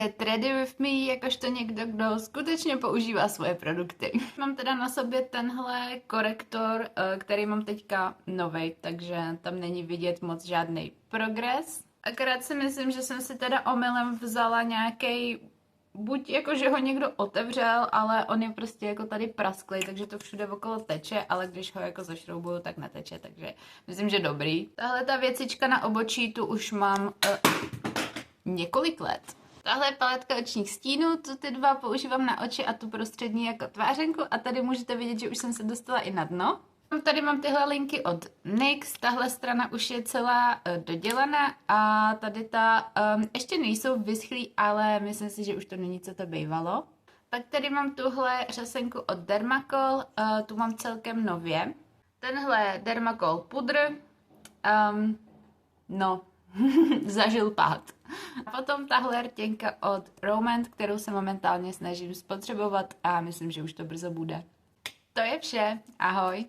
Get ready with me, jakožto někdo, kdo skutečně používá svoje produkty. Mám teda na sobě tenhle korektor, který mám teďka novej, takže tam není vidět moc žádný progres. Akorát si myslím, že jsem si teda omylem vzala nějaký, buď jako, že ho někdo otevřel, ale on je prostě jako tady prasklý, takže to všude okolo teče, ale když ho jako zašroubuju, tak neteče, takže myslím, že dobrý. Tahle ta věcička na obočí tu už mám několik let. Tahle je paletka očních stínů, tu ty dva používám na oči a tu prostřední jako tvářenku a tady můžete vidět, že už jsem se dostala i na dno. Tady mám tyhle linky od NYX, tahle strana už je celá dodělaná a tady ta ještě nejsou vyschlý, ale myslím si, že už to není, co to bývalo. Pak tady mám tuhle řasenku od Dermacol, tu mám celkem nově. Tenhle Dermacol pudr, no, zažil pád. A potom tahle rtěnka od Romand, kterou se momentálně snažím spotřebovat a myslím, že už to brzo bude. To je vše. Ahoj.